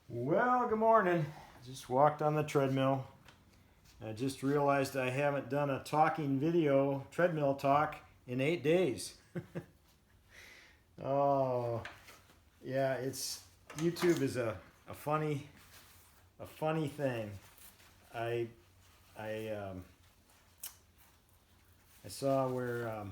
Well, good morning. Just walked on the treadmill. I just realized I haven't done a talking video treadmill talk in 8 days. Oh, yeah, it's YouTube is a funny thing. I I I saw where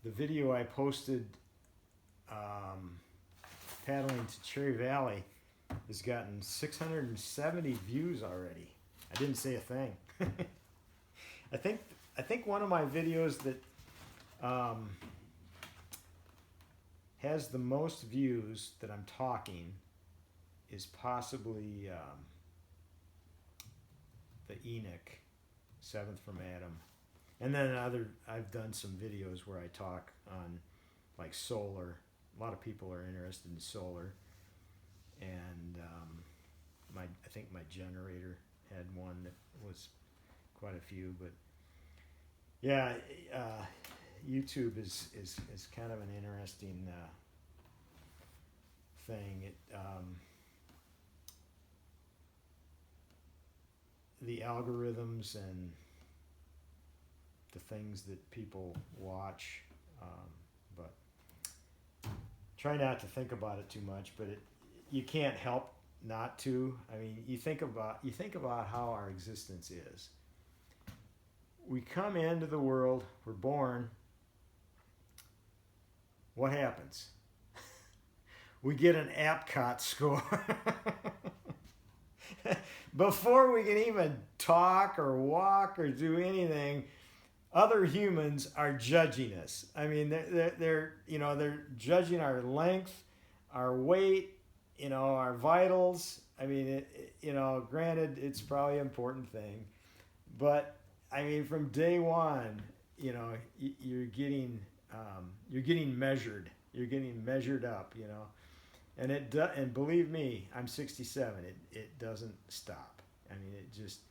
the video I posted um, paddling to Cherry Valley has gotten 670 views already. I didn't say a thing. I think I think one of my videos that um, has the most views that I'm talking is possibly the Enoch, Seventh from Adam, and then I've done some videos where I talk on like solar. A lot of people are interested in solar, and I think my generator had one that was quite a few, but yeah, YouTube is kind of an interesting thing. The algorithms and the things that people watch, but try not to think about it too much. But you can't help not to. I mean, you think about how our existence is. We come into the world, we're born. What happens? We get an APCOT score. Before we can even talk or walk or do anything, other humans are judging us. I mean, they're judging our length, our weight, our vitals. I mean, granted, it's probably an important thing, but I mean, from day one, you're getting measured. You're getting measured up. And and believe me, I'm 67. It doesn't stop. I mean, it just,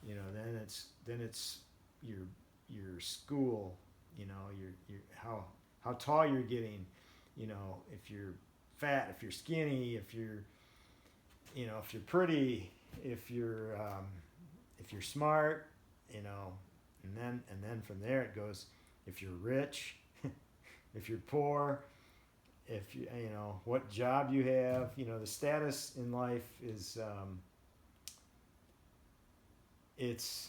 then it's your school. Your how tall you're getting. If you're fat, if you're skinny, if you're pretty, if you're smart, and then from there it goes. If you're rich, if you're poor, if what job you have, the status in life is it's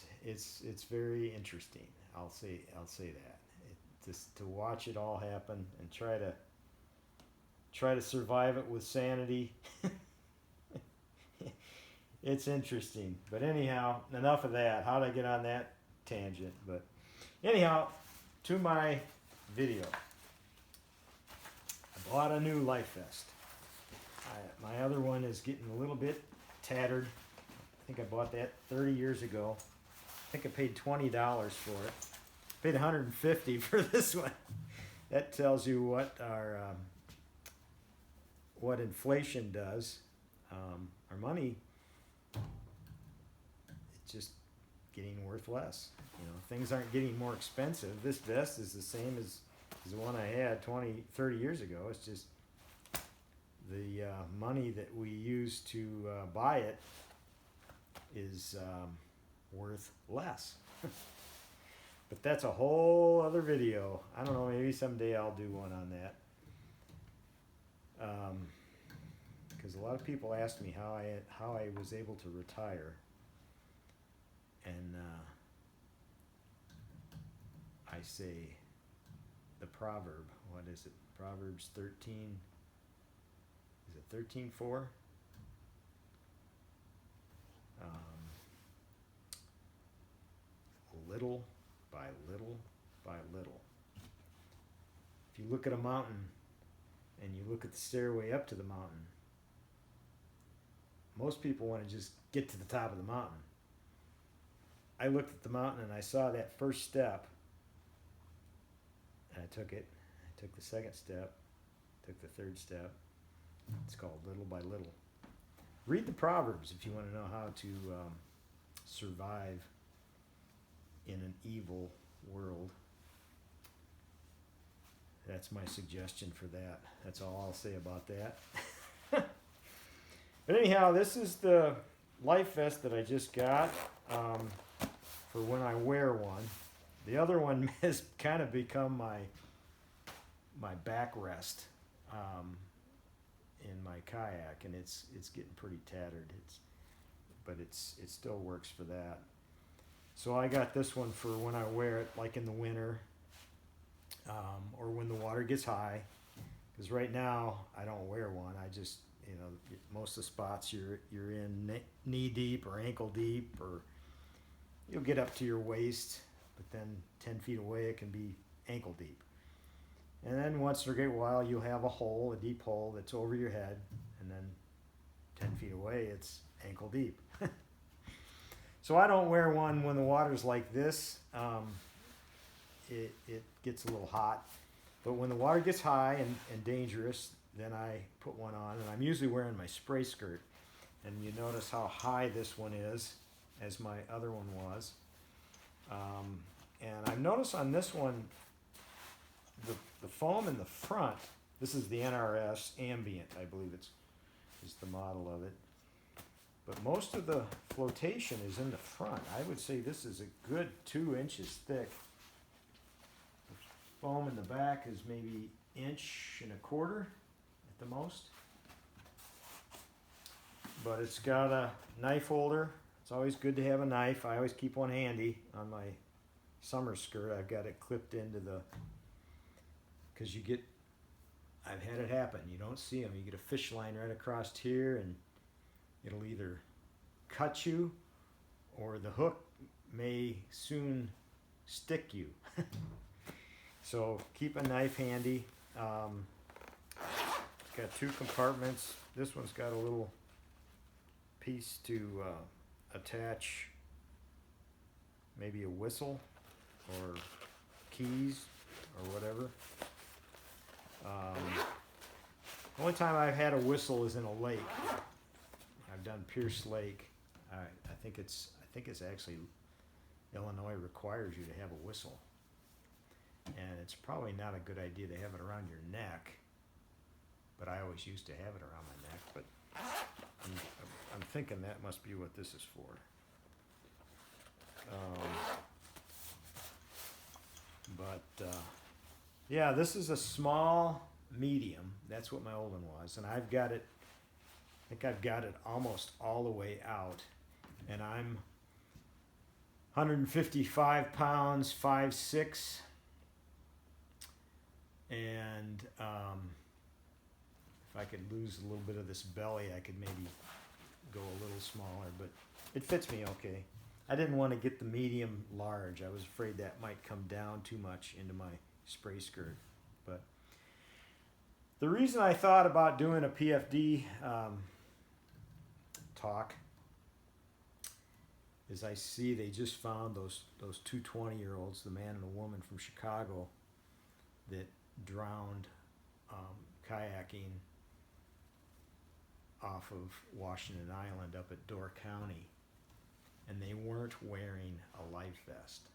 very interesting. I'll say that. Just to watch it all happen and try to survive it with sanity. It's interesting. But anyhow, enough of that. How did I get on that tangent? But anyhow, to my video. I bought a new Life Vest. My other one is getting a little bit tattered. I think I bought that 30 years ago. I think I paid $20 for it. I paid $150 for this one. That tells you what what inflation does. Our money, it's just getting worth less. Things aren't getting more expensive. This vest is the same as the one I had 20, 30 years ago. It's just the money that we use to buy it is worth less. But that's a whole other video. I don't know, maybe someday I'll do one on that. Because a lot of people ask me how I was able to retire. And I say the proverb. What is it? Proverbs 13. Is it 13:4? Little by little by little. If you look at a mountain and you look at the stairway up to the mountain, most people want to just get to the top of the mountain. I looked at the mountain and I saw that first step, and I took it. I took the second step, took the third step. It's called little by little. Read the Proverbs if you want to know how to survive in an evil world. That's my suggestion for that. That's all I'll say about that. But anyhow, this is the life vest that I just got for when I wear one. The other one has kind of become my backrest in my kayak, and it's getting pretty tattered. But it still works for that. So I got this one for when I wear it, like in the winter, or when the water gets high. Because right now I don't wear one. I just, most of the spots you're in knee deep or ankle deep, or you'll get up to your waist, but then 10 feet away it can be ankle deep. And then once in a great while you'll have a deep hole that's over your head, and then 10 feet away it's ankle deep. So I don't wear one when the water's like this. It gets a little hot. But when the water gets high and dangerous, then I put one on, and I'm usually wearing my spray skirt. And you notice how high this one is, as my other one was. And I've noticed on this one, the foam in the front, this is the NRS Ambient, I believe is the model of it. But most of the flotation is in the front. I would say this is a good 2 inches thick. The foam in the back is maybe 1.25 inches at the most. But it's got a knife holder. It's always good to have a knife. I always keep one handy on my summer skirt. I've got it clipped into because I've had it happen. You don't see them. You get a fish line right across here, and it'll either cut you or the hook may soon stick you. So keep a knife handy. It's got 2 compartments. This one's got a little piece to attach maybe a whistle or keys or whatever. The only time I've had a whistle is in a lake. I've done Pierce Lake. I think it's actually Illinois requires you to have a whistle, and it's probably not a good idea to have it around your neck. But I always used to have it around my neck. But I'm thinking that must be what this is for. Yeah, this is a small medium. That's what my old one was, and I've got it. I think I've got it almost all the way out, and I'm 155 pounds, 5'6", and if I could lose a little bit of this belly, I could maybe go a little smaller, but it fits me okay. I didn't want to get the medium large. I was afraid that might come down too much into my spray skirt. But the reason I thought about doing a PFD talk is I see they just found those 2 20-year-olds, the man and the woman from Chicago, that drowned kayaking off of Washington Island up at Door County, and they weren't wearing a life vest.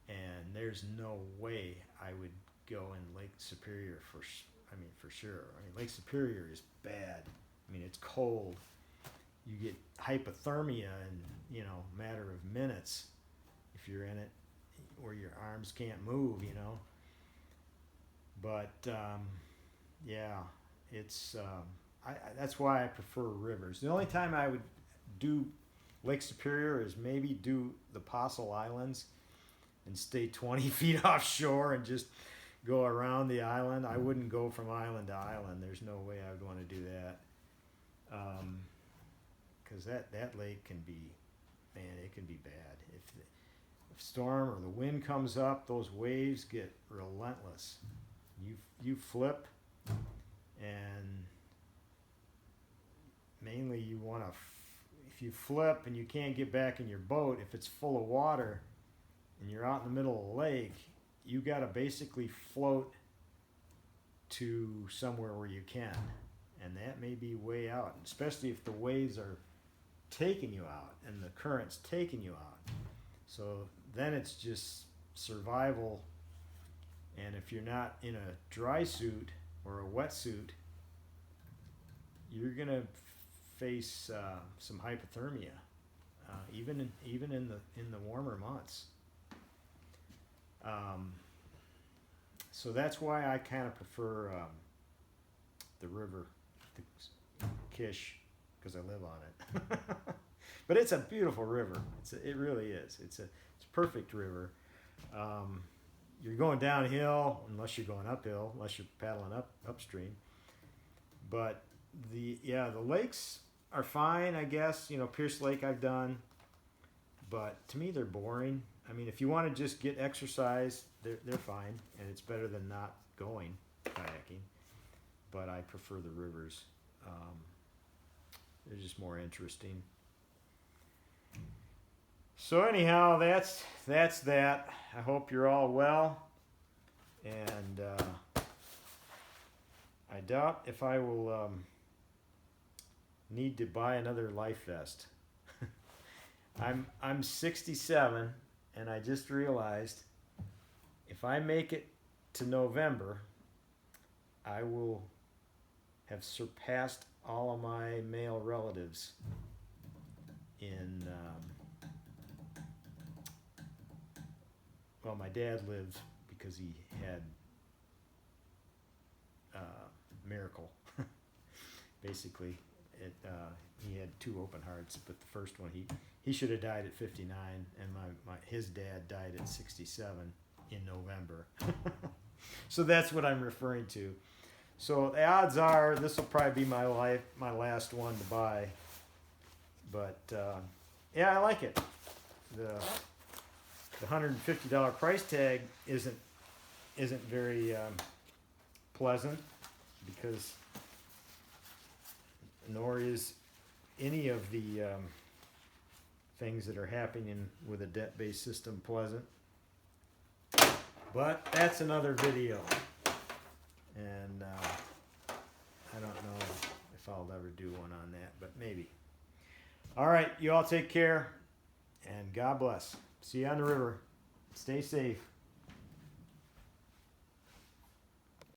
And there's no way I would go in Lake Superior for sure. Lake Superior is bad. It's cold. You get hypothermia in a matter of minutes if you're in it, where your arms can't move. But yeah, it's that's why I prefer rivers. The only time I would do Lake Superior is maybe do the Apostle Islands and stay 20 feet offshore and just go around the island. I wouldn't go from island to island. There's no way I would want to do that. Because that lake can be, it can be bad. If storm or the wind comes up, those waves get relentless. You flip, and mainly you want to, if you flip and you can't get back in your boat, if it's full of water and you're out in the middle of the lake, you got to basically float to somewhere where you can, and that may be way out, especially if the waves are taking you out and the current's taking you out. So then it's just survival, and if you're not in a dry suit or a wetsuit, you're gonna face some hypothermia, even in the warmer months. So that's why I kind of prefer the river, the Kish, because I live on it. But it's a beautiful river. It really is. It's a perfect river. You're going downhill unless you're going uphill, unless you're paddling upstream. But the lakes are fine, I guess. You know, Pierce Lake I've done, but to me they're boring. I mean, if you want to just get exercise, they're fine, and it's better than not going kayaking. But I prefer the rivers. They're just more interesting. So anyhow, that's that. I hope you're all well, and I doubt if I will need to buy another life vest. I'm 67, and I just realized if I make it to November, I will have surpassed all of my male relatives in well, my dad lived because he had miracle. Basically, he had 2 open hearts, but the first one he should have died at 59, and his dad died at 67 in November. So that's what I'm referring to. So the odds are this will probably be my last one to buy. But yeah, I like it. The $150 price tag isn't very pleasant, because nor is any of the things that are happening with a debt-based system pleasant. But that's another video, and I don't know if I'll ever do one on that, but maybe. All right, you all take care, and God bless. See you on the river. Stay safe.